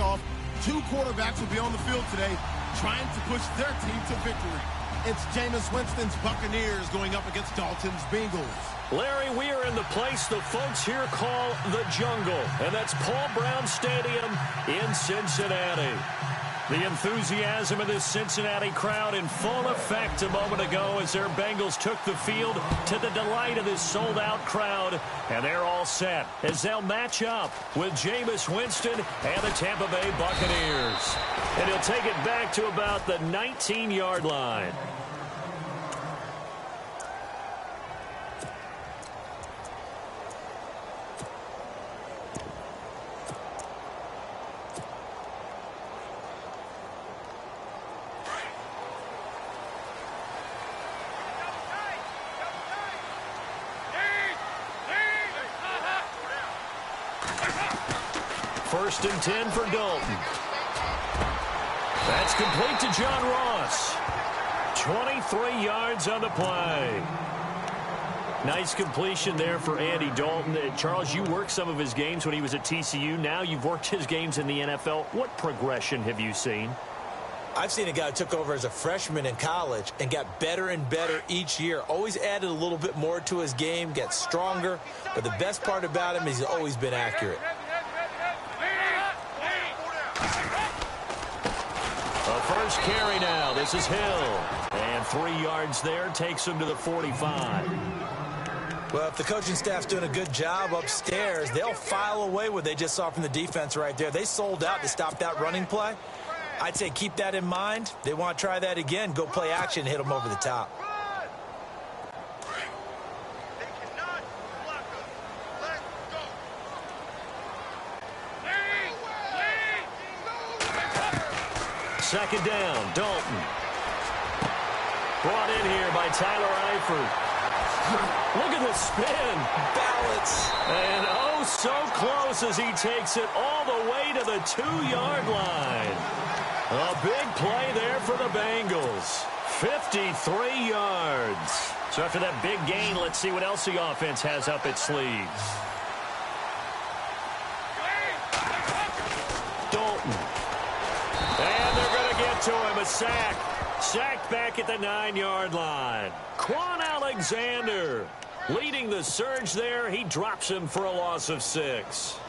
kickoff. Two quarterbacks will be on the field today trying to push their team to victory. It's Jameis Winston's Buccaneers going up against Dalton's Bengals. Larry, we are in the place the folks here call the Jungle, and that's Paul Brown Stadium in Cincinnati. The enthusiasm of this Cincinnati crowd in full effect a moment ago as their Bengals took the field to the delight of this sold-out crowd. And they're all set as they'll match up with Jameis Winston and the Tampa Bay Buccaneers. And he'll take it back to about the 19-yard line. First and 10 for Dalton. That's complete to John Ross. 23 yards on the play. Nice completion there for Andy Dalton. Charles, you worked some of his games when he was at TCU. Now you've worked his games in the NFL. What progression have you seen? I've seen a guy who took over as a freshman in college and got better and better each year. Always added a little bit more to his game, got stronger. But the best part about him is he's always been accurate. First carry now. This is Hill. And 3 yards there takes him to the 45. Well, if the coaching staff's doing a good job upstairs, they'll file away what they just saw from the defense right there. They sold out to stop that running play. I'd say keep that in mind. They want to try that again. Go play action, hit them over the top. Second down, Dalton. Brought in here by Tyler Eifert. Look at the spin. Balance. And oh, so close as he takes it all the way to the 2-yard line. A big play there for the Bengals. 53 yards. So after that big gain, let's see what else the offense has up its sleeves. Dalton. And they're going to get to him. A sack. Sacked back at the 9-yard line. Quan Alexander leading the surge there. He drops him for a loss of 6.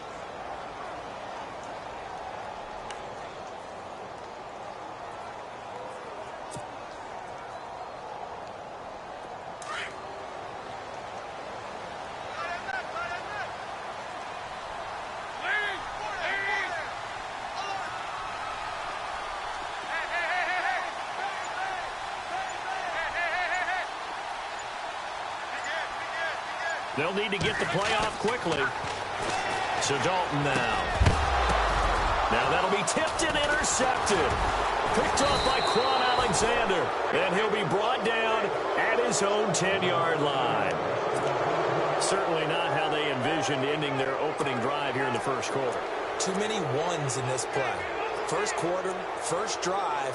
They'll need to get the play off quickly. So Dalton now. Now that'll be tipped and intercepted. Picked off by Quan Alexander. And he'll be brought down at his own 10-yard line. Certainly not how they envisioned ending their opening drive here in the first quarter. Too many ones in this play. First quarter, first drive,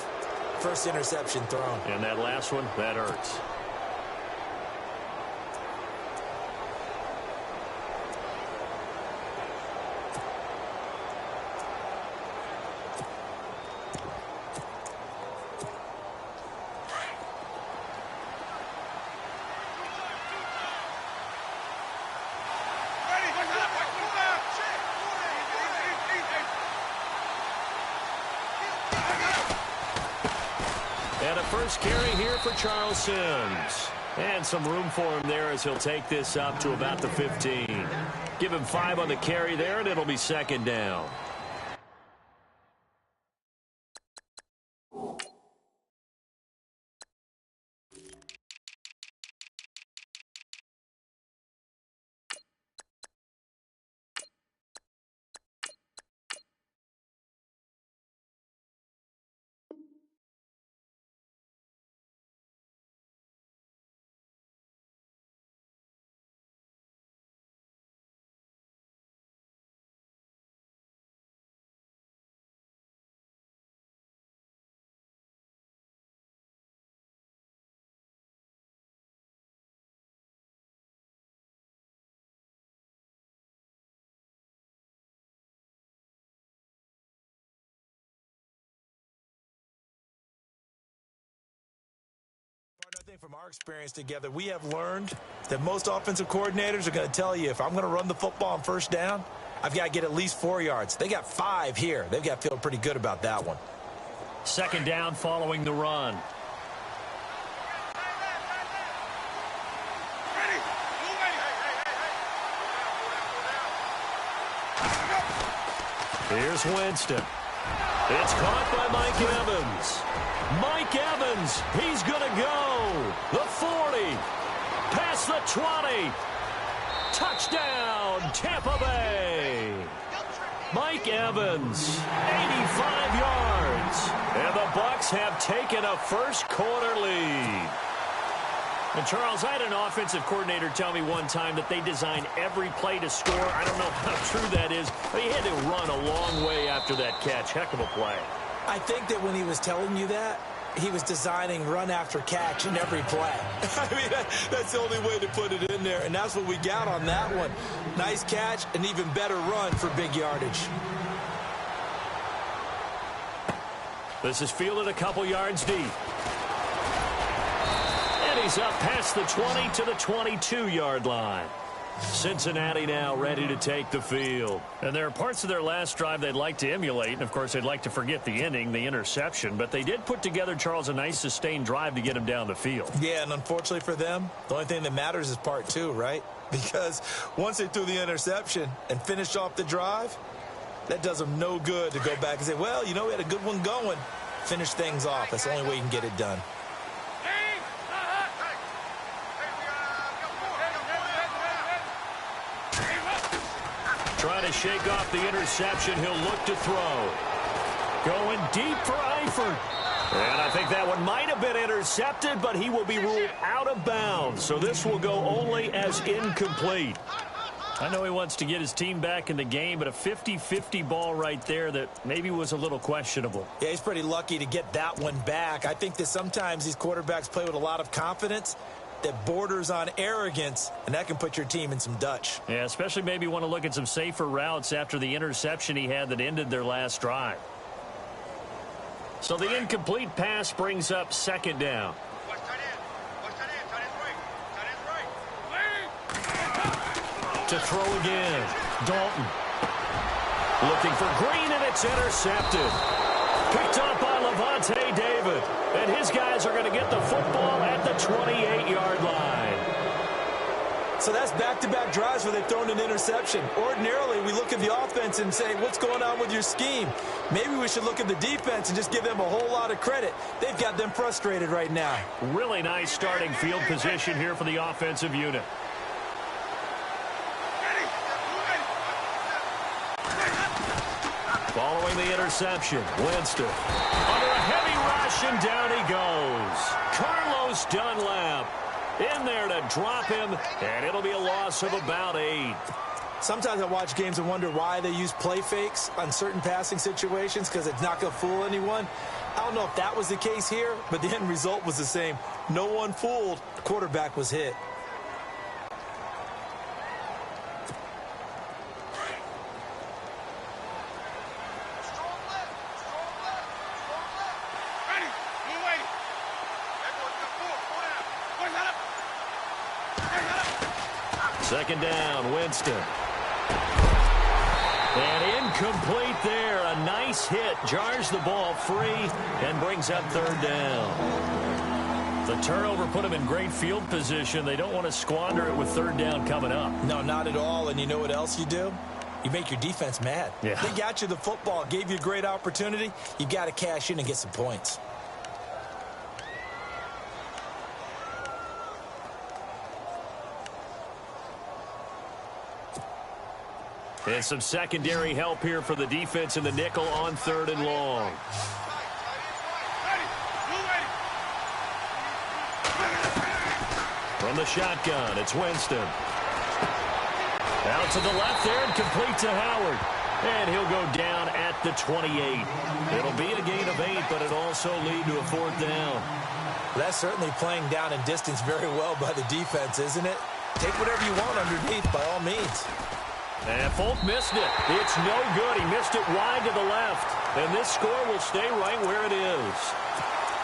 first interception thrown. And that last one, that hurts. First carry here for Charles Sims. And some room for him there as he'll take this up to about the 15. Give him 5 on the carry there, and it'll be second down. think from our experience together, we have learned that most offensive coordinators are going to tell you, if I'm going to run the football on first down, I've got to get at least 4 yards. They got 5 here. They've got to feel pretty good about that one. Second down following the run. Here's Winston. It's caught by Mike Evans. Mike Evans, he's going to go. The 40, past the 20. Touchdown, Tampa Bay. Mike Evans, 85 yards. And the Bucs have taken a first-quarter lead. And, Charles, I had an offensive coordinator tell me one time that they design every play to score. I don't know how true that is, but he had to run a long way after that catch. Heck of a play. I think that when he was telling you that, he was designing run after catch in every play. I mean, that's the only way to put it in there, and that's what we got on that one. Nice catch, an even better run for big yardage. This is fielded a couple yards deep. And he's up past the 20 to the 22-yard line. Cincinnati now ready to take the field. And there are parts of their last drive they'd like to emulate. And, of course, they'd like to forget the inning, the interception. But they did put together, Charles, a nice sustained drive to get him down the field. Yeah, and unfortunately for them, the only thing that matters is part 2, right? Because once they threw the interception and finished off the drive, that does them no good to go back and say, well, you know, we had a good one going. Finish things off. That's the only way you can get it done. Trying to shake off the interception. He'll look to throw. Going deep for Eifert. And I think that one might have been intercepted, but he will be ruled out of bounds. So this will go only as incomplete. I know he wants to get his team back in the game, but a 50-50 ball right there that maybe was a little questionable. Yeah, he's pretty lucky to get that one back. I think that sometimes these quarterbacks play with a lot of confidence that borders on arrogance, and that can put your team in some Dutch. Yeah, especially maybe want to look at some safer routes after the interception he had that ended their last drive. So the incomplete pass brings up second down. To throw again, Dalton. Looking for Green, and it's intercepted. Picked up by Levante David. And his guys are going to get the football at the 28-yard line. So that's back-to-back drives where they've thrown an interception. Ordinarily, we look at the offense and say, what's going on with your scheme? Maybe we should look at the defense and just give them a whole lot of credit. They've got them frustrated right now. Really nice starting field position here for the offensive unit. Following the interception, Winston under a heavy rush, and down he goes. Carlos Dunlap in there to drop him, and it'll be a loss of about 8. Sometimes I watch games and wonder why they use play fakes on certain passing situations, because it's not going to fool anyone. I don't know if that was the case here, but the end result was the same. No one fooled. The quarterback was hit. Second down, Winston. And incomplete there. A nice hit. Jars the ball free and brings up third down. The turnover put them in great field position. They don't want to squander it with third down coming up. No, not at all. And you know what else you do? You make your defense mad. Yeah. They got you the football, gave you a great opportunity. You got to cash in and get some points. And some secondary help here for the defense in the nickel on third and long. From the shotgun, it's Winston. Out to the left there and complete to Howard. And he'll go down at the 28. It'll be a gain of 8, but it'll also lead to a fourth down. That's certainly playing down in distance very well by the defense, isn't it? Take whatever you want underneath by all means. And Folk missed it. It's no good. He missed it wide to the left. And this score will stay right where it is.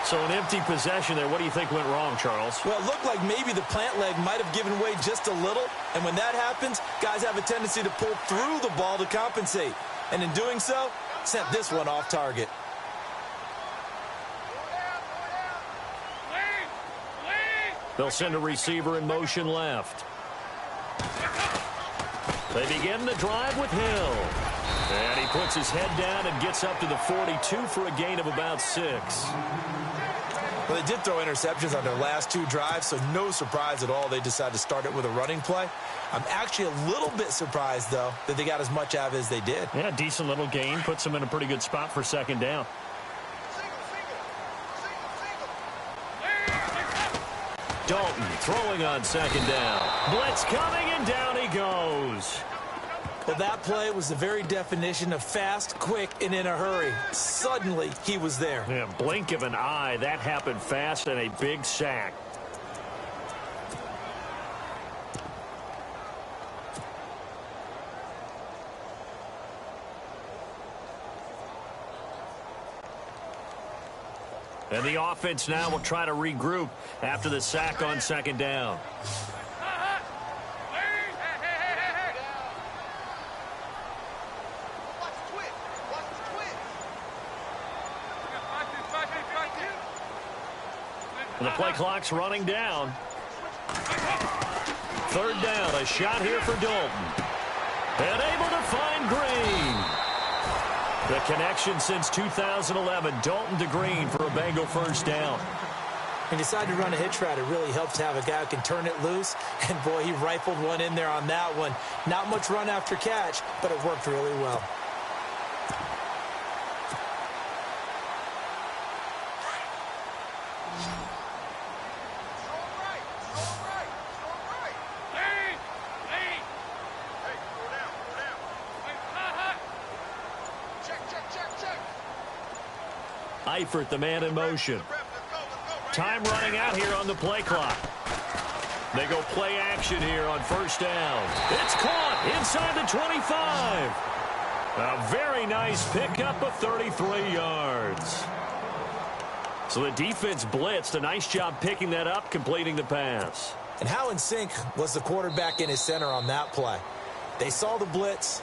So an empty possession there. What do you think went wrong, Charles? Well, it looked like maybe the plant leg might have given way just a little. And when that happens, guys have a tendency to pull through the ball to compensate. And in doing so, sent this one off target. They'll send a receiver in motion left. They begin the drive with Hill. And he puts his head down and gets up to the 42 for a gain of about 6. Well, they did throw interceptions on their last 2 drives, so no surprise at all they decided to start it with a running play. I'm actually a little bit surprised, though, that they got as much out of it as they did. Yeah, decent little gain. Puts them in a pretty good spot for second down. Dalton throwing on second down. Blitz coming, and down he goes. Well, that play was the very definition of fast, quick, and in a hurry. Suddenly, he was there. Yeah, blink of an eye. That happened fast, and a big sack. And the offense now will try to regroup after the sack on second down. And the play clock's running down. Third down, a shot here for Dalton. And able to find Green. The connection since 2011, Dalton to Green for a Bengal first down. He decided to run a hitch route. It really helps to have a guy who can turn it loose. And, boy, he rifled one in there on that one. Not much run after catch, but it worked really well. Eifert, the man in motion. Time running out here on the play clock. They go play action here on first down. It's caught inside the 25. A very nice pickup of 33 yards. So the defense blitzed. A nice job picking that up, completing the pass. And how in sync was the quarterback in his center on that play? They saw the blitz,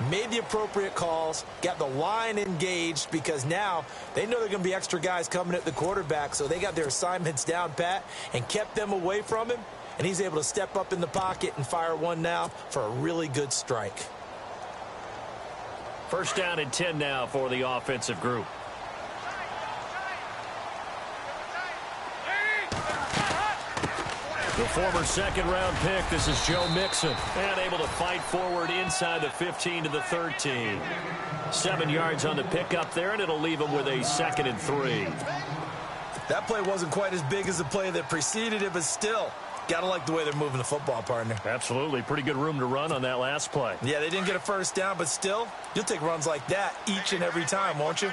made the appropriate calls, got the line engaged, because now they know there are going to be extra guys coming at the quarterback, so they got their assignments down pat and kept them away from him, and he's able to step up in the pocket and fire one now for a really good strike. First down and 10 now for the offensive group. The former second-round pick, this is Joe Mixon, and able to fight forward inside the 15 to the 13. 7 yards on the pickup there, and it'll leave him with a 2nd and 3. That play wasn't quite as big as the play that preceded it, but still, gotta like the way they're moving the football, partner. Absolutely. Pretty good room to run on that last play. Yeah, they didn't get a first down, but still, you'll take runs like that each and every time, won't you?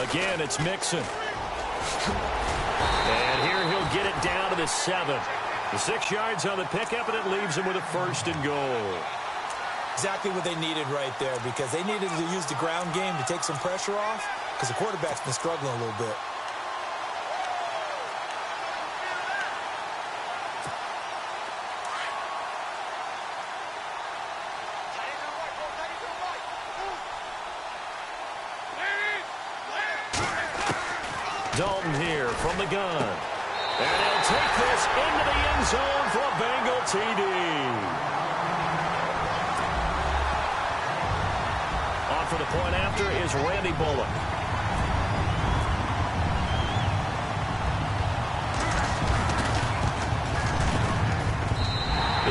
Again, it's Mixon. And here he'll get it down to the 7. The 6 yards on the pickup, and it leaves him with a 1st and goal. Exactly what they needed right there, because they needed to use the ground game to take some pressure off, because the quarterback's been struggling a little bit. Dalton here from the gun. And he'll take this into the end zone for a Bengal TD. On for the point after is Randy Bullock.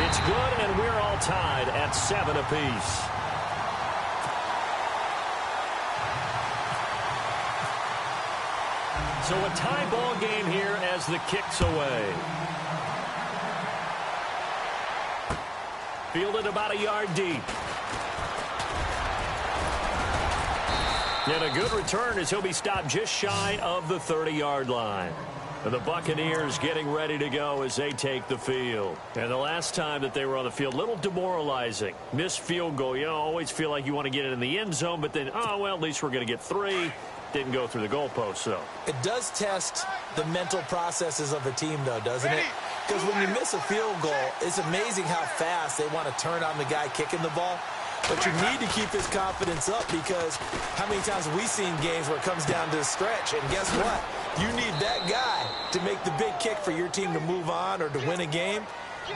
It's good, and we're all tied at 7 apiece. So a tie ball game here as the kick's away. Fielded about a yard deep. And a good return as he'll be stopped just shy of the 30-yard line. And the Buccaneers getting ready to go as they take the field. And the last time that they were on the field, a little demoralizing. Missed field goal. You know, always feel like you want to get it in the end zone, but then, oh, well, at least we're going to get 3. Didn't go through the goalpost, though. It does test the mental processes of a team, though, doesn't it? Because when you miss a field goal, it's amazing how fast they want to turn on the guy kicking the ball. But you need to keep his confidence up, because how many times have we seen games where it comes down to a stretch? And guess what? You need that guy to make the big kick for your team to move on or to win a game.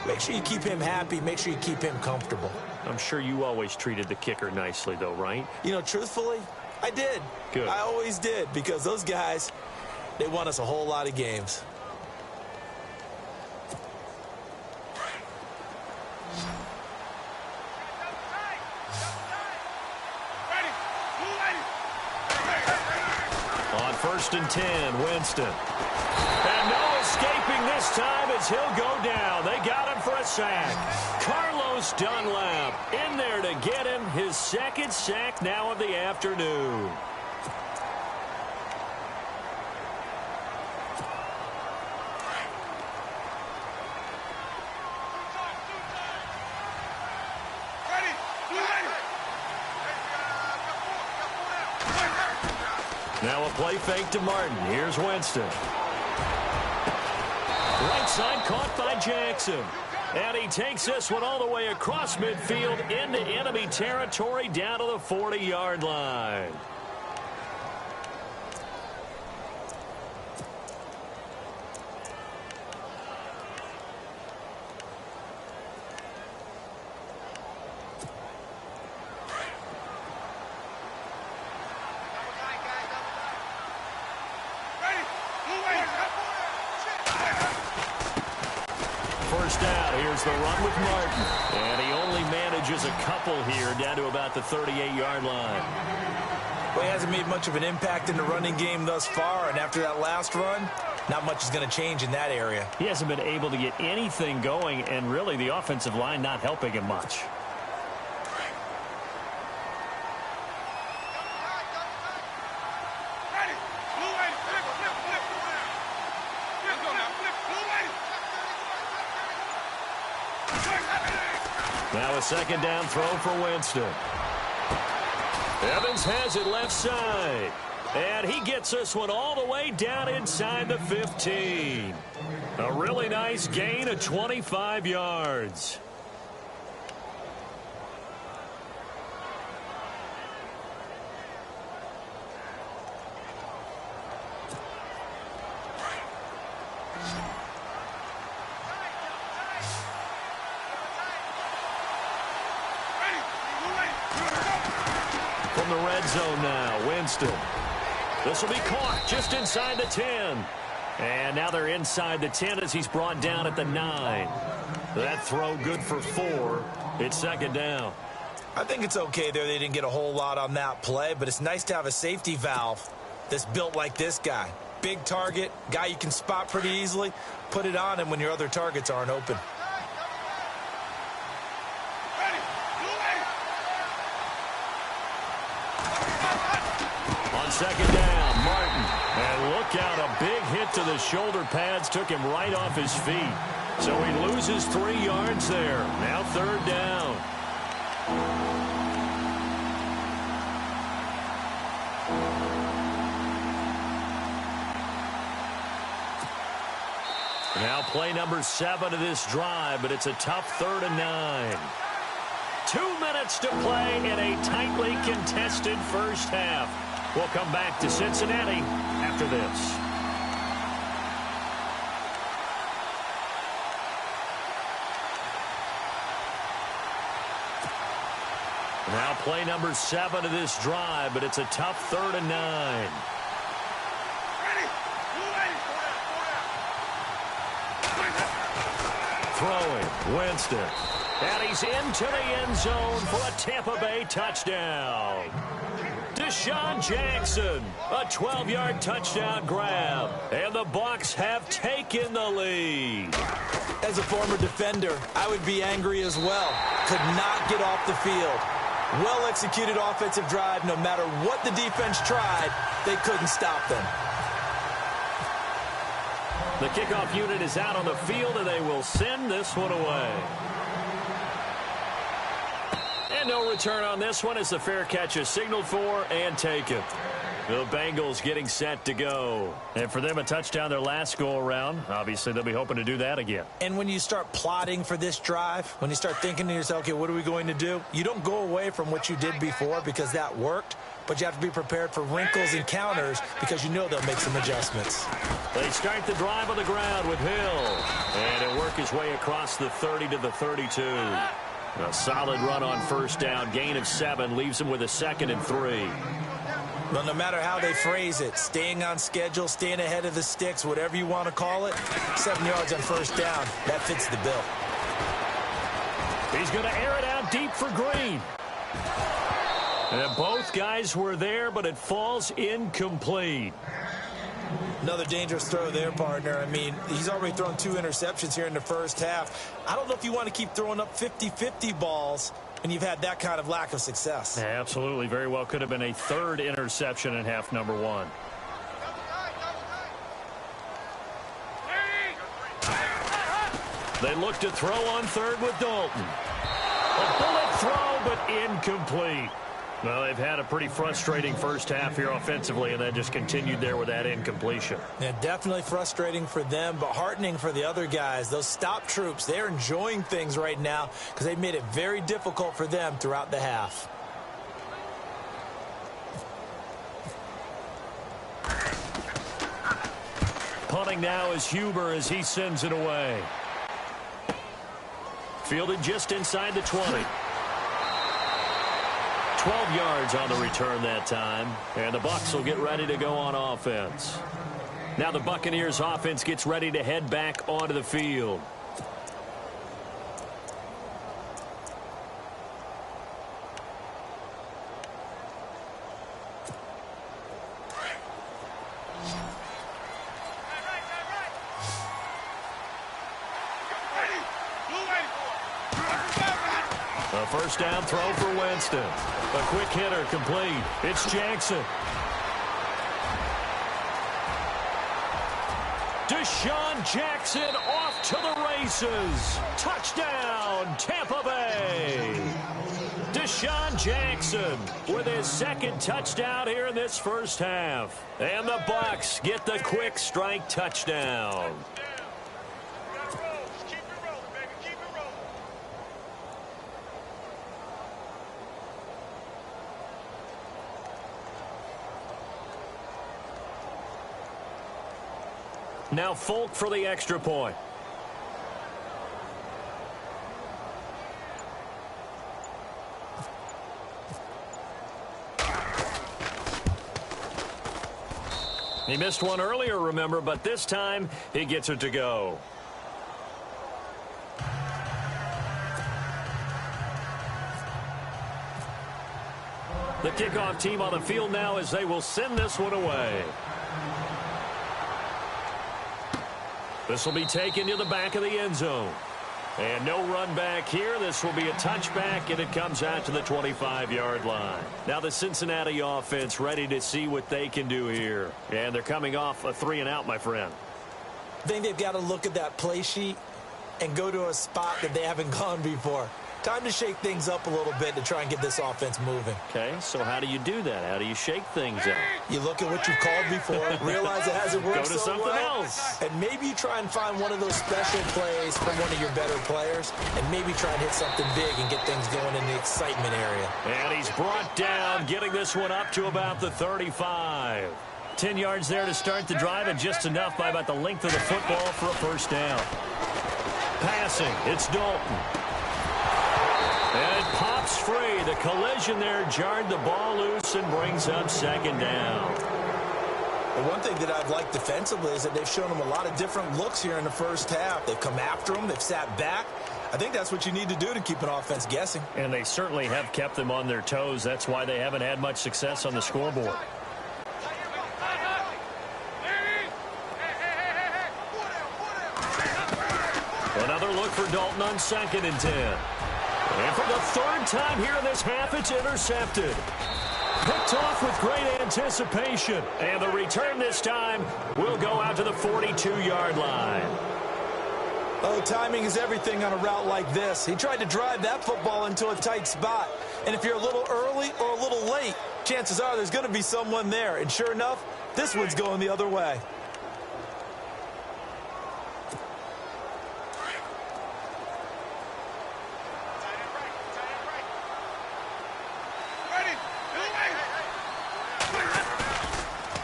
Make sure you keep him happy. Make sure you keep him comfortable. I'm sure you always treated the kicker nicely, though, right? You know, truthfully, I did. Good. I always did, because those guys, they won us a whole lot of games. On 1st and 10, Winston. And no escaping this time as he'll go down. They got him for a sack. Carlos Dunlap in there to get him his 2nd sack now of the afternoon. Now a play fake to Martin. Here's Winston. Right side caught by Jackson. And he takes this one all the way across midfield into enemy territory down to the 40-yard line. First down, here's the run with Martin. And he only manages a couple here down to about the 38-yard line. Well, he hasn't made much of an impact in the running game thus far, and after that last run, not much is going to change in that area. He hasn't been able to get anything going, and really the offensive line not helping him much. Now a 2nd down throw for Winston. Evans has it left side. And he gets this one all the way down inside the 15. A really nice gain of 25 yards. From the red zone now, Winston. This will be caught just inside the 10. And now they're inside the 10 as he's brought down at the 9. That throw good for 4. It's 2nd down. I think it's okay there. They didn't get a whole lot on that play, but it's nice to have a safety valve that's built like this guy. Big target, guy you can spot pretty easily. Put it on him when your other targets aren't open. On 2nd down, Martin. And look out, a big hit to the shoulder pads took him right off his feet. So he loses 3 yards there. Now 3rd down. Now play number 7 of this drive, but it's a tough 3rd and 9. 2 minutes to play in a tightly contested first half. We'll come back to Cincinnati after this. Now play number 7 of this drive, but it's a tough 3rd and 9. Throwing, Winston. And he's into the end zone for a Tampa Bay touchdown. Deshaun Jackson, a 12-yard touchdown grab. And the Bucs have taken the lead. As a former defender, I would be angry as well. Could not get off the field. Well-executed offensive drive. No matter what the defense tried, they couldn't stop them. The kickoff unit is out on the field, and they will send this one away. And no return on this one as the fair catch is signaled for and taken. The Bengals getting set to go. And for them, a touchdown their last go-around. Obviously, they'll be hoping to do that again. And when you start plotting for this drive, when you start thinking to yourself, okay, what are we going to do? You don't go away from what you did before because that worked, but you have to be prepared for wrinkles and counters because you know they'll make some adjustments. They start the drive on the ground with Hill. And he'll work his way across the 30 to the 32. A solid run on first down. Gain of 7 leaves him with a 2nd and 3. Well, no matter how they phrase it, staying on schedule, staying ahead of the sticks, whatever you want to call it, 7 yards on first down, that fits the bill. He's going to air it out deep for Green. And both guys were there, but it falls incomplete. Another dangerous throw there, partner. I mean, he's already thrown 2 interceptions here in the first half. I don't know if you want to keep throwing up 50-50 balls and you've had that kind of lack of success. Yeah, absolutely. Very well could have been a 3rd interception in half number 1. They look to throw on 3rd with Dalton. A bullet throw, but incomplete. Well, they've had a pretty frustrating first half here offensively, and that just continued there with that incompletion. Yeah, definitely frustrating for them, but heartening for the other guys. Those stop troops, they're enjoying things right now because they've made it very difficult for them throughout the half. Punting now is Huber as he sends it away. Fielded just inside the 20. 12 yards on the return that time. And the Bucs will get ready to go on offense. Now the Buccaneers offense gets ready to head back onto the field. A first down throw for Winston. A quick hitter complete. It's Jackson. Deshaun Jackson off to the races. Touchdown, Tampa Bay. Deshaun Jackson with his 2nd touchdown here in this first half. And the Bucs get the quick strike touchdown. Now Folk for the extra point. He missed one earlier, remember, but this time he gets it to go. The kickoff team on the field now as they will send this one away. This will be taken to the back of the end zone. And no run back here. This will be a touchback, and it comes out to the 25-yard line. Now the Cincinnati offense ready to see what they can do here. And they're coming off a 3-and-out, my friend. I think they've got to look at that play sheet and go to a spot that they haven't gone before. Time to shake things up a little bit to try and get this offense moving. Okay, so how do you do that? How do you shake things up? You look at what you've called before, realize it hasn't worked Go to so something well, else. and maybe you try and find one of those special plays from one of your better players, and maybe try and hit something big and get things going in the excitement area. And he's brought down, getting this one up to about the 35. 10 yards there to start the drive, and just enough by about the length of the football for a first down. Passing, it's Dalton. And it pops free. The collision there jarred the ball loose and brings up 2nd down. The one thing that I've liked defensively is that they've shown them a lot of different looks here in the first half. They've come after them. They've sat back. I think that's what you need to do to keep an offense guessing. And they certainly have kept them on their toes. That's why they haven't had much success on the scoreboard. Another look for Dalton on 2nd and 10. And for the 3rd time here in this half, it's intercepted. Picked off with great anticipation. And the return this time will go out to the 42-yard line. Oh, timing is everything on a route like this. He tried to drive that football into a tight spot. And if you're a little early or a little late, chances are there's going to be someone there. And sure enough, this one's going the other way.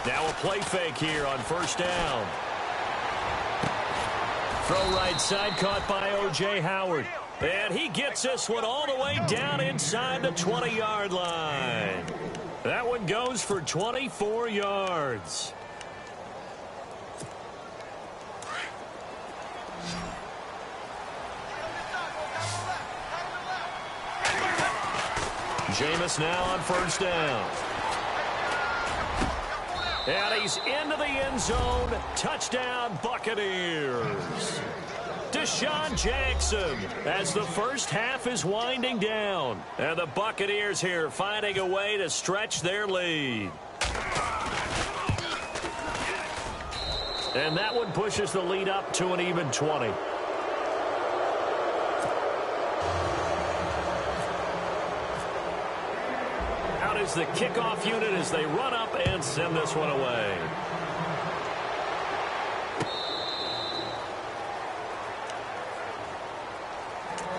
Now a play fake here on first down. Throw right side, caught by O.J. Howard. And he gets this one all the way down inside the 20-yard line. That one goes for 24 yards. Jameis now on first down. And he's into the end zone. Touchdown, Buccaneers. Deshaun Jackson as the first half is winding down. And the Buccaneers here finding a way to stretch their lead. And that one pushes the lead up to an even 20. Is the kickoff unit as they run up and send this one away.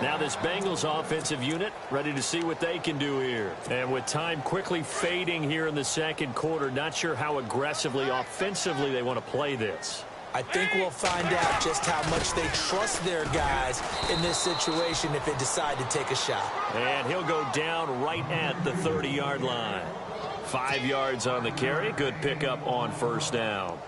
Now this Bengals offensive unit ready to see what they can do here. And with time quickly fading here in the second quarter, not sure how aggressively offensively they want to play this. I think we'll find out just how much they trust their guys in this situation if they decide to take a shot. And he'll go down right at the 30-yard line. 5 yards on the carry. Good pickup on first down.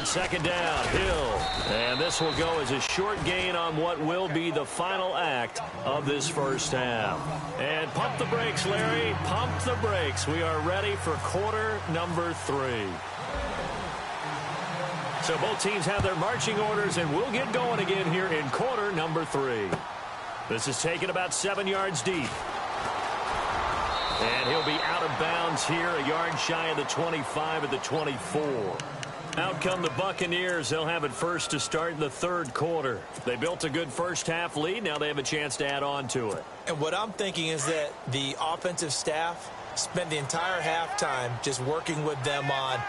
Second down, Hill. And this will go as a short gain on what will be the final act of this first half. And pump the brakes, Larry. Pump the brakes. We are ready for quarter number 3. So both teams have their marching orders, and we'll get going again here in quarter number 3. This is taken about 7 yards deep. And he'll be out of bounds here, a yard shy of the 25 at the 24. Out come the Buccaneers. They'll have it first to start the third quarter. They built a good first half lead. Now they have a chance to add on to it. And what I'm thinking is that the offensive staff spent the entire halftime just working with them on,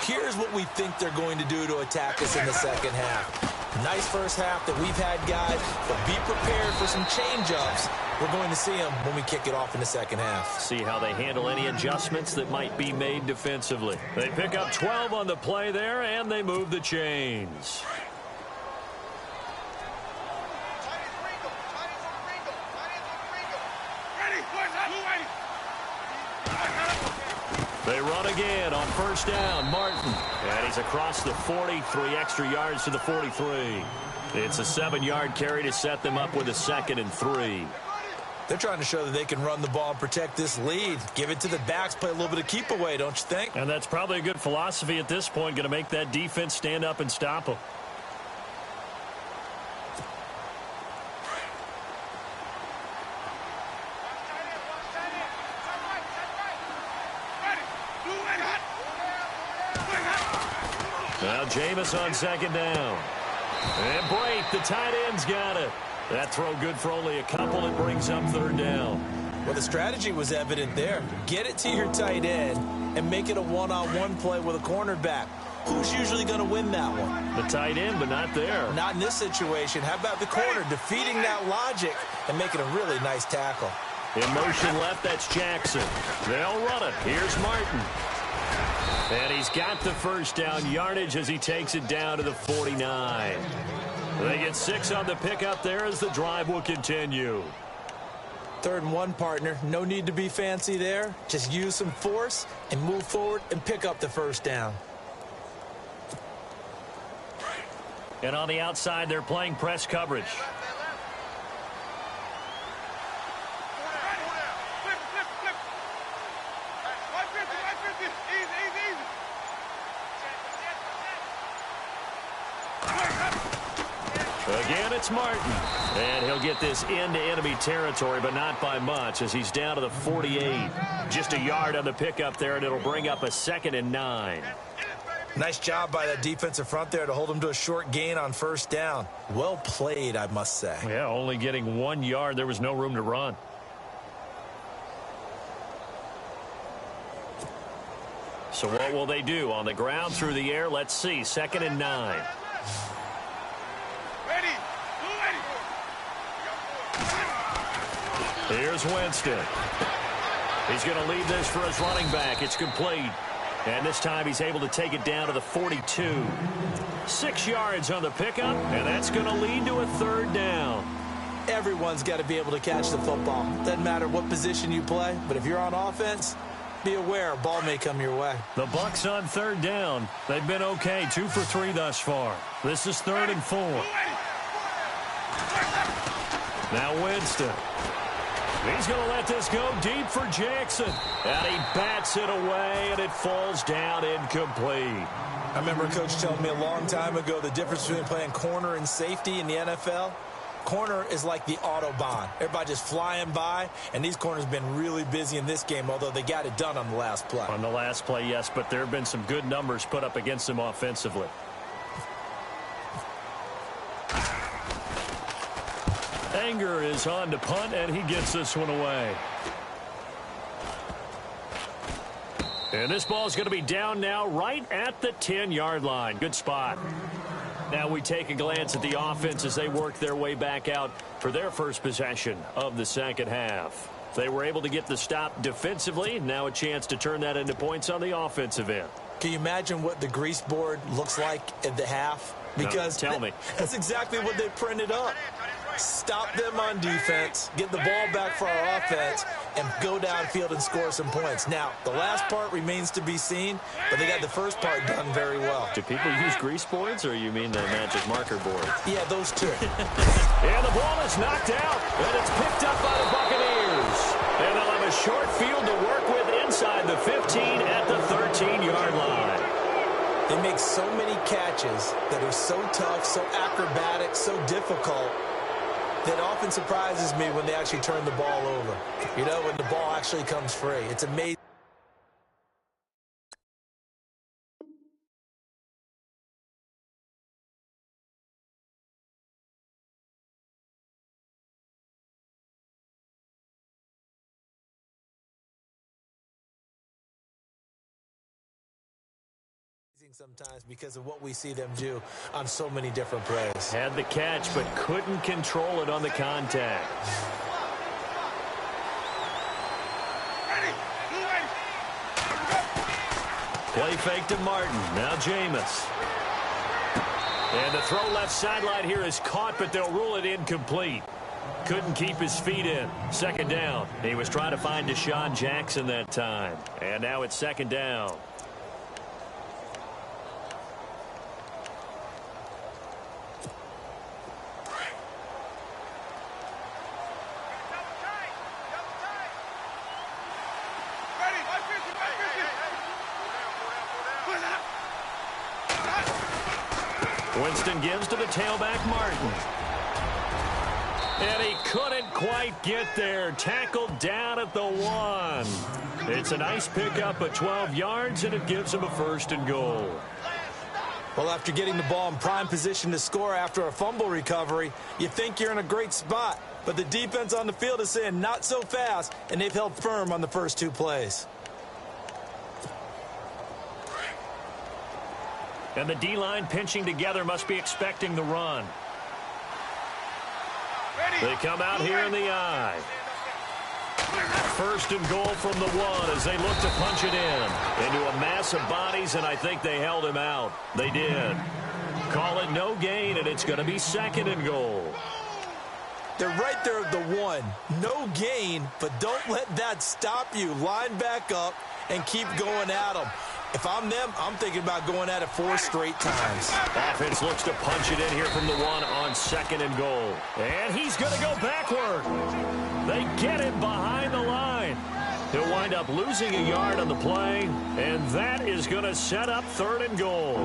here's what we think they're going to do to attack us in the second half. Nice first half that we've had, guys, but be prepared for some change-ups. We're going to see them when we kick it off in the second half. See how they handle any adjustments that might be made defensively. They pick up 12 on the play there, and they move the chains. They run again on first down. Martin. And he's across the 40, 3 extra yards to the 43. It's a 7-yard carry to set them up with a 2nd and 3. They're trying to show that they can run the ball and protect this lead. Give it to the backs, play a little bit of keep away, don't you think? And that's probably a good philosophy at this point, going to make that defense stand up and stop them. Now Jameis on second down. And Blake, the tight end's got it. That throw good for only a couple. It brings up third down. Well, the strategy was evident there. Get it to your tight end and make it a one-on-one play with a cornerback. Who's usually going to win that one? The tight end, but not there. Not in this situation. How about the corner defeating that logic and making a really nice tackle? In motion left, that's Jackson. They'll run it. Here's Martin. And he's got the first down yardage as he takes it down to the 49. They get 6 on the pickup there as the drive will continue. 3rd and 1, partner. No need to be fancy there. Just use some force and move forward and pick up the first down. And on the outside, they're playing press coverage. Again, it's Martin. And he'll get this into enemy territory, but not by much as he's down to the 48. Just a yard on the pickup there, and it'll bring up a 2nd and 9. Nice job by that defensive front there to hold him to a short gain on first down. Well played, I must say. Yeah, only getting 1 yard. There was no room to run. So what will they do? On the ground, through the air, let's see. 2nd and 9. Here's Winston. He's going to lead this for his running back. It's complete. And this time he's able to take it down to the 42. 6 yards on the pickup, and that's going to lead to a 3rd down. Everyone's got to be able to catch the football. Doesn't matter what position you play, but if you're on offense, be aware a ball may come your way. The Bucs on 3rd down. They've been okay, 2 for 3 thus far. This is 3rd and 4. Now Winston. He's going to let this go deep for Jackson. And he bats it away, and it falls down incomplete. I remember a coach telling me a long time ago the difference between playing corner and safety in the NFL. Corner is like the Autobahn. Everybody just flying by, and these corners have been really busy in this game, although they got it done on the last play. On the last play, yes, but there have been some good numbers put up against them offensively. Anger is on to punt, and he gets this one away. And this ball is going to be down now right at the 10-yard line. Good spot. Now we take a glance at the offense as they work their way back out for their first possession of the second half. They were able to get the stop defensively. Now a chance to turn that into points on the offensive end. Can you imagine what the grease board looks like at the half? Because no, tell me. That's exactly what they printed up. Stop them on defense, get the ball back for our offense, and go downfield and score some points. Now, the last part remains to be seen, but they got the first part done very well. Do people use grease boards, or you mean the magic marker board? Yeah, those two. And the ball is knocked out, and it's picked up by the Buccaneers. And they'll have a short field to work with inside the 15 at the 13-yard line. They make so many catches that are so tough, so acrobatic, so difficult, that often surprises me when they actually turn the ball over. You know, when the ball actually comes free. It's amazing. Sometimes because of what we see them do on so many different plays. Had the catch, but couldn't control it on the contact. Play fake to Martin. Now Jameis. And the throw left sideline here is caught, but they'll rule it incomplete. Couldn't keep his feet in. 2nd down. He was trying to find Deshaun Jackson that time. And now it's 2nd down. Winston gives to the tailback, Martin. And he couldn't quite get there. Tackled down at the 1. It's a nice pickup of 12 yards, and it gives him a 1st and goal. Well, after getting the ball in prime position to score after a fumble recovery, you think you're in a great spot. But the defense on the field is saying not so fast, and they've held firm on the first 2 plays. And the D-line pinching together must be expecting the run. They come out here in the I. 1st and goal from the 1 as they look to punch it in into a mass of bodies, and I think they held him out. They did. Call it no gain, and it's going to be 2nd and goal. They're right there at the 1. No gain, but don't let that stop you. Line back up and keep going at them. If I'm them, I'm thinking about going at it 4 straight times. Offense looks to punch it in here from the 1 on 2nd and goal. And he's going to go backward. They get him behind the line. He'll wind up losing a yard on the play, and that is going to set up 3rd and goal.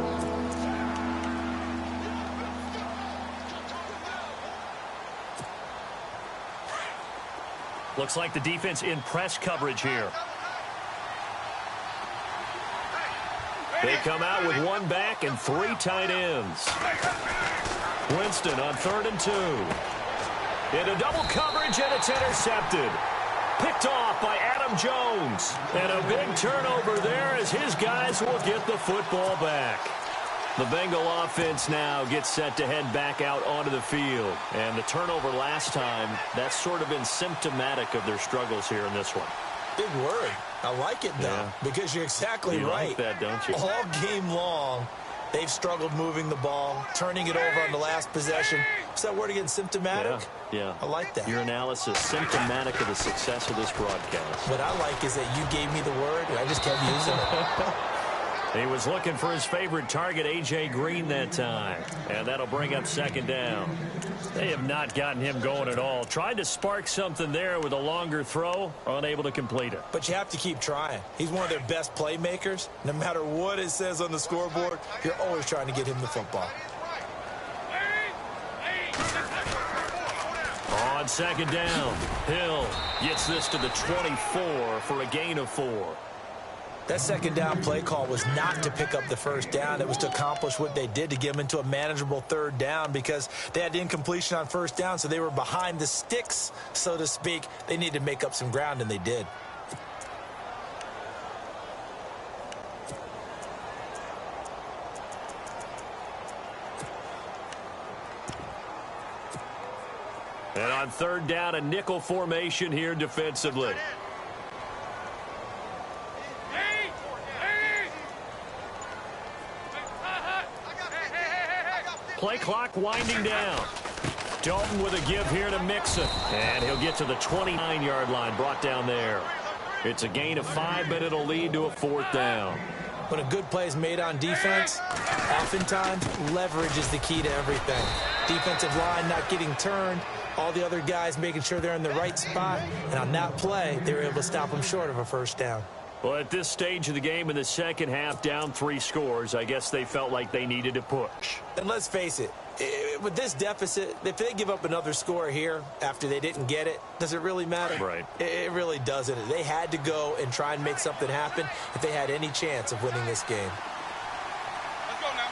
Looks like the defense in press coverage here. They come out with one back and three tight ends. Winston on 3rd and 2. Into double coverage, and it's intercepted. Picked off by Adam Jones. And a big turnover there as his guys will get the football back. The Bengal offense now gets set to head back out onto the field. And the turnover last time, that's sort of been symptomatic of their struggles here in this one. Big word. I like it, though, because you're exactly right. You like that, don't you? All game long, they've struggled moving the ball, turning it over on the last possession. Is that word again, symptomatic? Yeah. I like that. Your analysis, symptomatic of the success of this broadcast. What I like is that you gave me the word, and I just kept using it. He was looking for his favorite target, A.J. Green, that time. And that'll bring up 2nd down. They have not gotten him going at all. Tried to spark something there with a longer throw, unable to complete it. But you have to keep trying. He's one of their best playmakers. No matter what it says on the scoreboard, you're always trying to get him the football. On 2nd down, Hill gets this to the 24 for a gain of 4. That 2nd down play call was not to pick up the 1st down. It was to accomplish what they did, to get them into a manageable 3rd down, because they had incompletion on 1st down, so they were behind the sticks, so to speak. They needed to make up some ground, and they did. And on 3rd down, a nickel formation here defensively. Play clock winding down. Dalton with a give here to Mixon. And he'll get to the 29-yard line, brought down there. It's a gain of 5, but it'll lead to a 4th down. When a good play is made on defense, oftentimes leverage is the key to everything. Defensive line not getting turned, all the other guys making sure they're in the right spot. And on that play, they were able to stop them short of a 1st down. Well, at this stage of the game in the second half, down 3 scores, I guess they felt like they needed to push. And let's face it, with this deficit, if they give up another score here after they didn't get it, does it really matter? Right. It really doesn't. They had to go and try and make something happen if they had any chance of winning this game. Let's go now.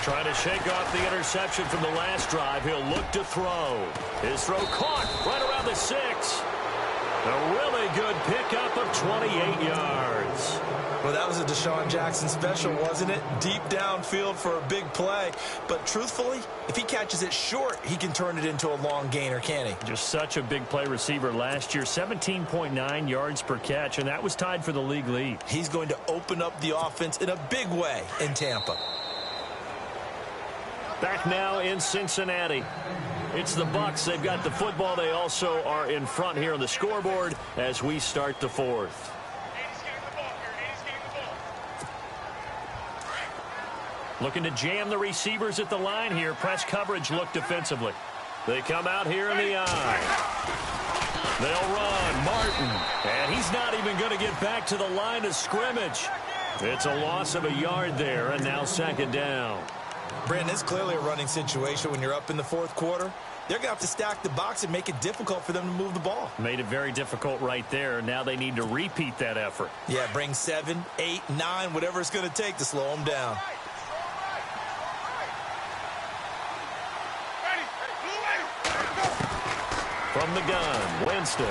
Trying to shake off the interception from the last drive. He'll look to throw. His throw caught right around the 6. A really good pickup of 28 yards. Well, that was a Deshaun Jackson special, wasn't it? Deep downfield for a big play. But truthfully, if he catches it short, he can turn it into a long gainer, can't he? Just such a big play receiver last year. 17.9 yards per catch, and that was tied for the league lead. He's going to open up the offense in a big way in Tampa. Back now in Cincinnati. It's the Bucs. They've got the football. They also are in front here on the scoreboard as we start the 4th. Looking to jam the receivers at the line here. Press coverage look defensively. They come out here in the eye. They'll run. Martin. And he's not even going to get back to the line of scrimmage. It's a loss of a yard there, and now 2nd down. Brandon, it's clearly a running situation when you're up in the 4th quarter. They're going to have to stack the box and make it difficult for them to move the ball. Made it very difficult right there. Now they need to repeat that effort. Yeah, bring 7, 8, 9, whatever it's going to take to slow them down. From the gun, Winston.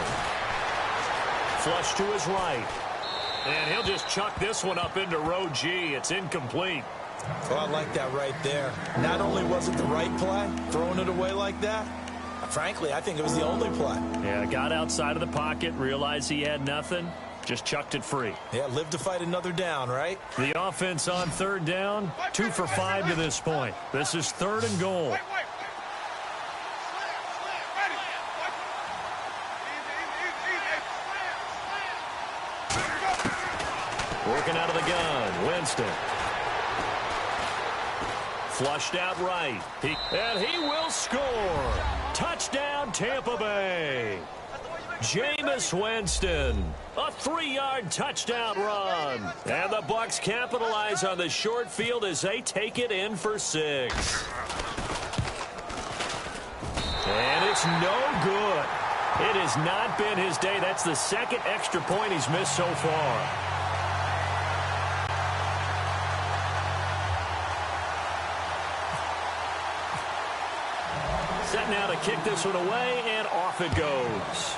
Flush to his right. And he'll just chuck this one up into row G. It's incomplete. Oh, I like that right there. Not only was it the right play, throwing it away like that, frankly, I think it was the only play. Yeah, got outside of the pocket, realized he had nothing, just chucked it free. Yeah, live to fight another down, right? The offense on 3rd down, 2 for 5 to this point. This is 3rd and goal. Working out of the gun, Winston. Flushed out right. And he will score. Touchdown, Tampa Bay. Jameis Winston. A 3-yard touchdown run. And the Bucs capitalize on the short field as they take it in for 6. And it's no good. It has not been his day. That's the second extra point he's missed so far. Set now to kick this one away, and off it goes.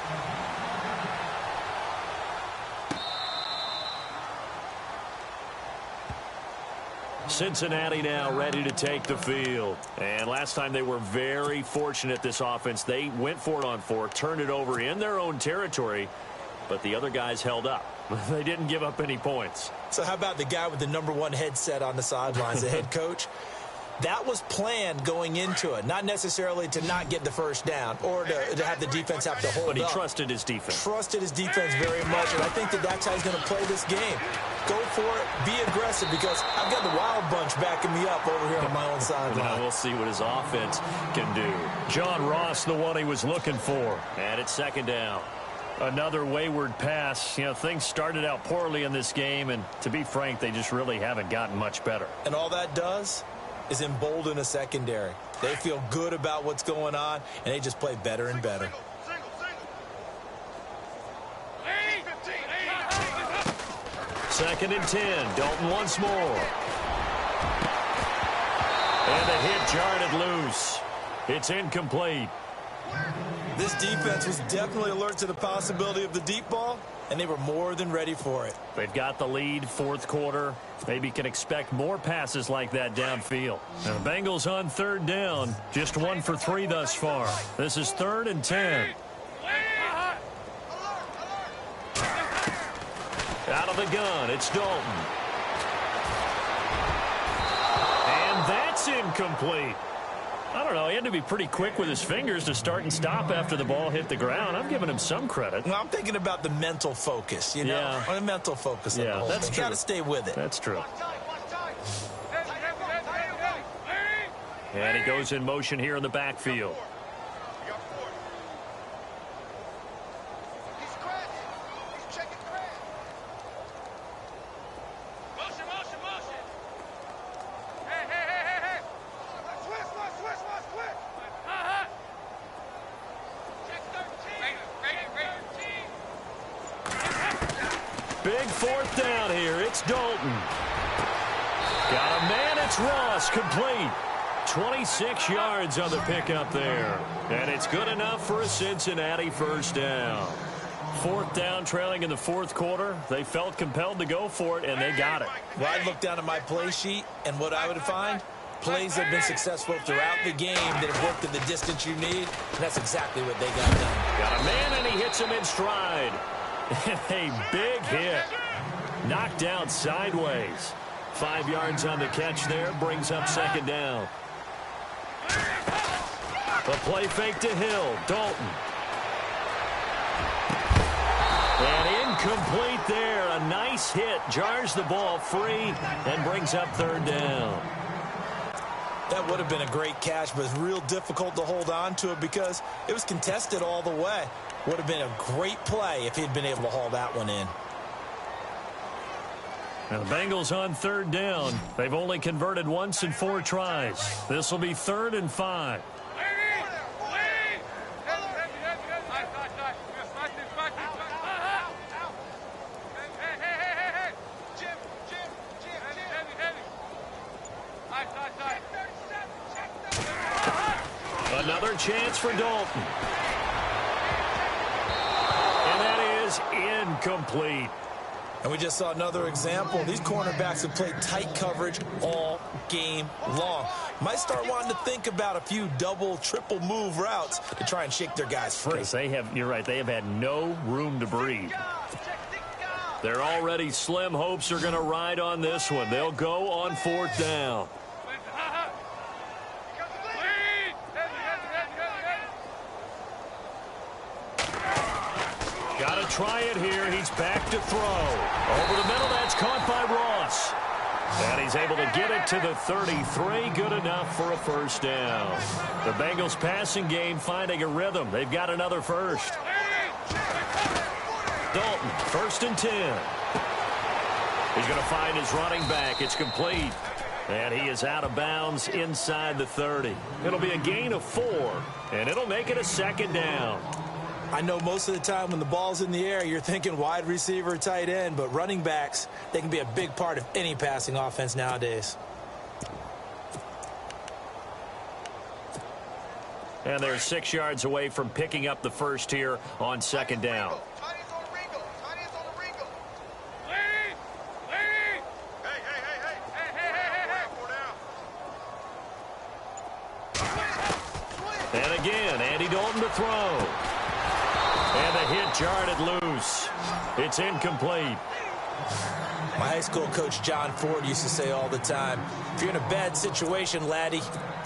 Cincinnati now ready to take the field. And last time they were very fortunate, this offense. They went for it on fourth, turned it over in their own territory, but the other guys held up. They didn't give up any points. So how about the guy with the #1 headset on the sidelines, the head coach? That was planned going into it, not necessarily to not get the first down or to have the defense have to hold up. But he trusted his defense. Trusted his defense very much, and I think that's how he's going to play this game. Go for it, be aggressive, because I've got the wild bunch backing me up over here on my own sideline. We'll see what his offense can do. John Ross, the one he was looking for. And it's second down. Another wayward pass. You know, things started out poorly in this game, and to be frank, they just really haven't gotten much better. And all that does is embolden a secondary. They feel good about what's going on, and they just play better and better. Second and 10. Dalton once more. And the hit jarred it loose. It's incomplete. This defense was definitely alert to the possibility of the deep ball, and they were more than ready for it. They've got the lead, fourth quarter. Maybe can expect more passes like that downfield. Now the Bengals on third down. Just 1 for 3 thus far. This is 3rd and 10. Out of the gun, it's Dalton. And that's incomplete. I don't know, he had to be pretty quick with his fingers to start and stop after the ball hit the ground. I'm giving him some credit. Well, I'm thinking about the mental focus, you know? Yeah. Or the mental focus of the whole that's thing. true. Got to stay with it. That's true. And he goes in motion here in the backfield. Big fourth down here. It's Dalton. Got a man. It's Ross. Complete. 26 yards on the pickup there. And it's good enough for a Cincinnati first down. Fourth down, trailing in the fourth quarter. They felt compelled to go for it, and they got it. Well, I'd look down at my play sheet, and what I would find, plays have been successful throughout the game that have worked in the distance you need, and that's exactly what they got done. Got a man, and he hits him in stride. A big hit. Knocked down sideways. 5 yards on the catch there. Brings up second down. The play fake to Hill. Dalton. And incomplete there. A nice hit. Jars the ball free and brings up third down. That would have been a great catch, but it's real difficult to hold on to it because it was contested all the way. Would have been a great play if he'd been able to haul that one in. Now the Bengals on third down. They've only converted once in 4 tries. This will be 3rd and 5. Another chance for Dalton. And that is incomplete. And we just saw another example. These cornerbacks have played tight coverage all game long. Might start wanting to think about a few double, triple move routes to try and shake their guys free. They have, you're right, they have had no room to breathe. Their already slim hopes are going to ride on this one. They'll go on 4th down. Got to try it here. He's back to throw. Over the middle, that's caught by Ross. And he's able to get it to the 33. Good enough for a first down. The Bengals passing game finding a rhythm. They've got another first. Dalton, 1st and 10. He's going to find his running back. It's complete. And he is out of bounds inside the 30. It'll be a gain of 4, and it'll make it a second down. I know most of the time when the ball's in the air, you're thinking wide receiver, tight end, but running backs, they can be a big part of any passing offense nowadays. And they're 6 yards away from picking up the first here on second down. And again, Andy Dalton to throw. And the hit jarred loose. It's incomplete. My high school coach John Ford used to say all the time, if you're in a bad situation, laddie,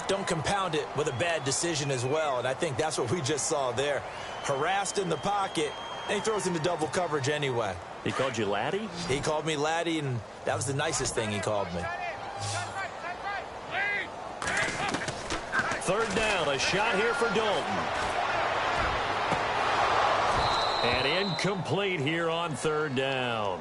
don't compound it with a bad decision as well. And I think that's what we just saw there. Harassed in the pocket, and he throws into double coverage anyway. He called you laddie? He called me laddie, and that was the nicest thing he called me. Third down, a shot here for Dalton. And incomplete here on third down.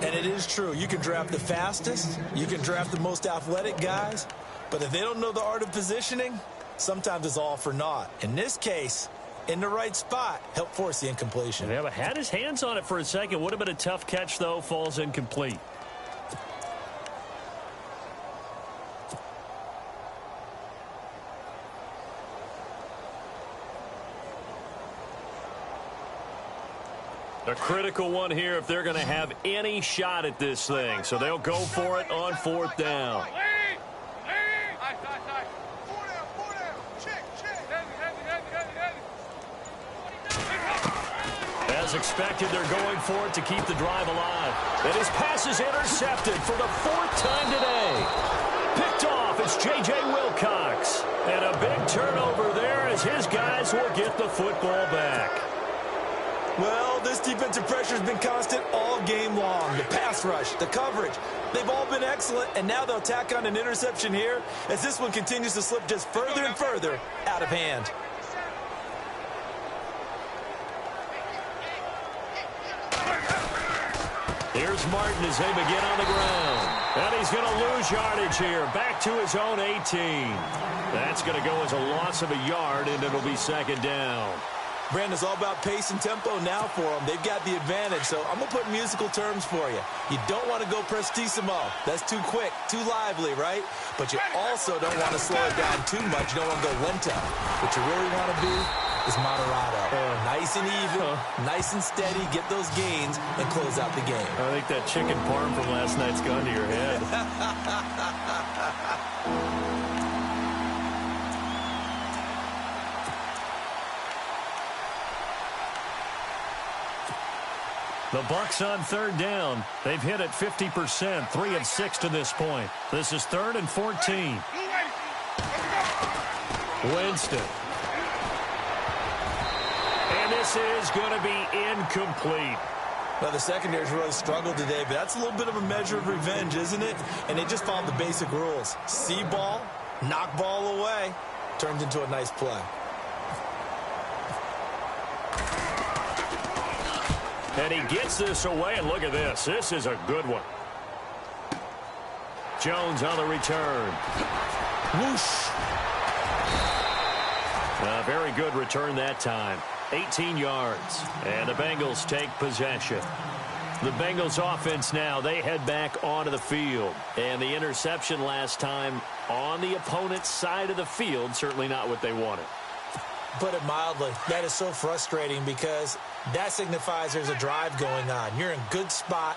And it is true. You can draft the fastest. You can draft the most athletic guys. But if they don't know the art of positioning, sometimes it's all for naught. In this case, in the right spot, help force the incompletion. Yeah, but had his hands on it for a second. Would have been a tough catch, though. Falls incomplete. A critical one here if they're going to have any shot at this thing. So they'll go for it on fourth down. As expected, they're going for it to keep the drive alive. And his pass is intercepted for the 4th time today. Picked off, it's J.J. Wilcox. And a big turnover there as his guys will get the football back. Well, this defensive pressure has been constant all game long. The pass rush, the coverage, they've all been excellent, and now they'll tack on an interception here as this one continues to slip just further and further out of hand. Here's Martin as they begin on the ground. And he's going to lose yardage here. Back to his own 18. That's going to go as a loss of a yard, and it'll be second down. Brandon's all about pace and tempo now for them. They've got the advantage, so I'm going to put musical terms for you. You don't want to go prestissimo. That's too quick, too lively, right? But you also don't want to slow it down too much. You don't want to go lento. What you really want to be is moderato. Nice and even, nice and steady, get those gains, and close out the game. I think that chicken parm from last night's gone to your head. The Bucs on third down. They've hit it 50%, 3 of 6 to this point. This is 3rd and 14. Winston. And this is going to be incomplete. Well, the secondary's really struggled today, but that's a little bit of a measure of revenge, isn't it? And they just followed the basic rules. See ball, knock ball away, turned into a nice play. And he gets this away, and look at this. This is a good one. Jones on the return. Whoosh. A very good return that time. 18 yards. And the Bengals take possession. The Bengals offense now, they head back onto the field. And the interception last time on the opponent's side of the field, certainly not what they wanted. Put it mildly, that is so frustrating because that signifies there's a drive going on. You're in a good spot,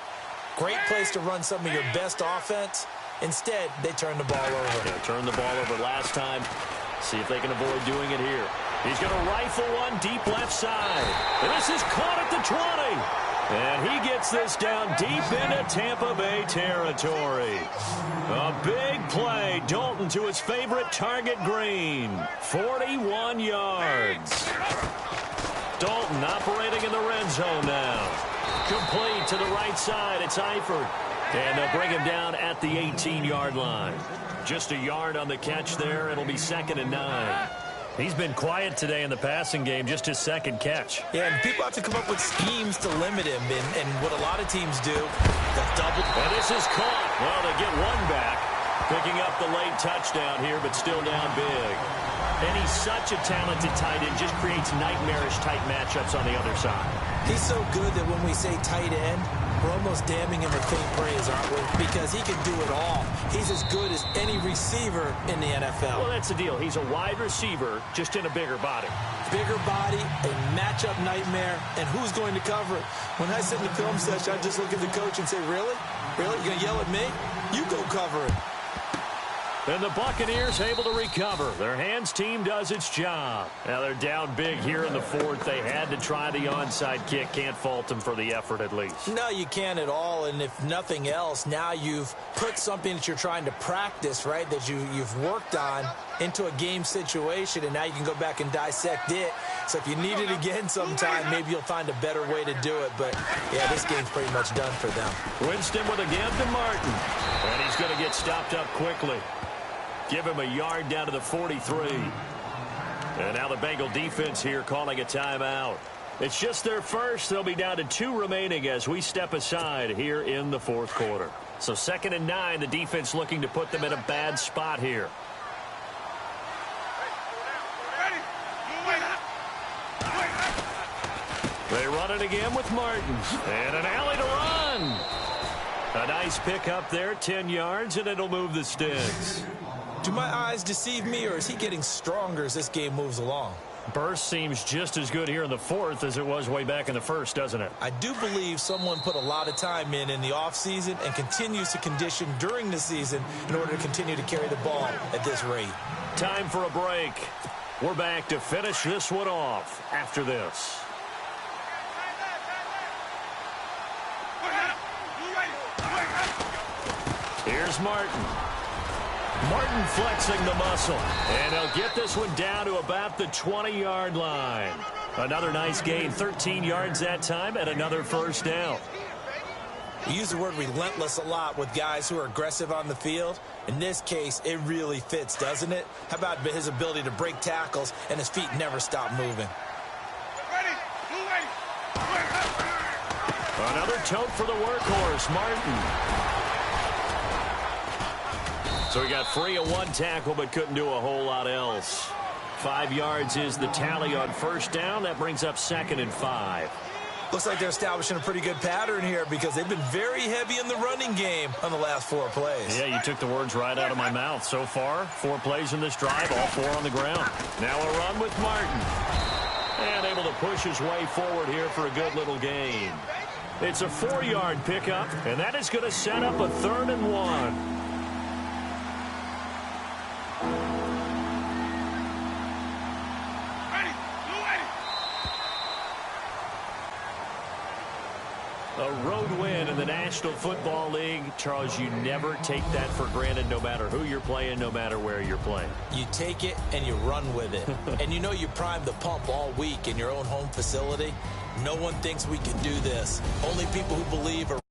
great place to run some of your best offense. Instead, they turn the ball over. Yeah, turned the ball over last time. See if they can avoid doing it here. He's going to rifle one deep left side. And this is caught at the 20. And he gets this down deep into Tampa Bay territory. A big play. Dalton to his favorite target, Green. 41 yards. Dalton operating in the red zone now. Complete to the right side. It's Eifert. And they'll bring him down at the 18-yard line. Just a yard on the catch there. It'll be 2nd and 9. He's been quiet today in the passing game, just his second catch. Yeah, and people have to come up with schemes to limit him, and what a lot of teams do, they'll double. And this is caught. Well, they get one back, picking up the late touchdown here, but still down big. And he's such a talented tight end, just creates nightmarish-type matchups on the other side. He's so good that when we say tight end, we're almost damning him with faint praise, aren't we? Because he can do it all. He's as good as any receiver in the NFL. Well, that's the deal. He's a wide receiver, just in a bigger body. Bigger body, a matchup nightmare, and who's going to cover it? When I sit in the film session, I just look at the coach and say, really? Really? You going to yell at me? You go cover it. And the Buccaneers able to recover. Their hands team does its job. Now they're down big here in the fourth. They had to try the onside kick. Can't fault them for the effort at least. No, you can't at all. And if nothing else, now you've put something that you're trying to practice, right, that you've worked on into a game situation, and now you can go back and dissect it. So if you need it again sometime, maybe you'll find a better way to do it. But, yeah, this game's pretty much done for them. Winston with a give to Martin. And he's going to get stopped up quickly. Give him a yard down to the 43. And now the Bengal defense here calling a timeout. It's just their first. They'll be down to 2 remaining as we step aside here in the fourth quarter. So 2nd and 9, the defense looking to put them in a bad spot here. They run it again with Martin. And an alley to run. A nice pick up there, 10 yards, and it'll move the sticks. Do my eyes deceive me, or is he getting stronger as this game moves along? Burst seems just as good here in the fourth as it was way back in the first, doesn't it? I do believe someone put a lot of time in the offseason and continues to condition during the season in order to continue to carry the ball at this rate. Time for a break. We're back to finish this one off after this. Here's Martin. Martin flexing the muscle. And he'll get this one down to about the 20-yard line. Another nice gain, 13 yards that time, and another first down. We use the word relentless a lot with guys who are aggressive on the field. In this case, it really fits, doesn't it? How about his ability to break tackles and his feet never stop moving? Another tote for the workhorse, Martin. So he got free of one tackle but couldn't do a whole lot else. 5 yards is the tally on first down. That brings up 2nd and 5. Looks like they're establishing a pretty good pattern here because they've been very heavy in the running game on the last 4 plays. Yeah, you took the words right out of my mouth. So far, 4 plays in this drive, all 4 on the ground. Now a run with Martin. And able to push his way forward here for a good little gain. It's a 4-yard pickup, and that is going to set up a 3rd and 1. A road win in the National Football League. Charles, you never take that for granted no matter who you're playing, no matter where you're playing. You take it and you run with it. And you know you primed the pump all week in your own home facility. No one thinks we can do this. Only people who believe are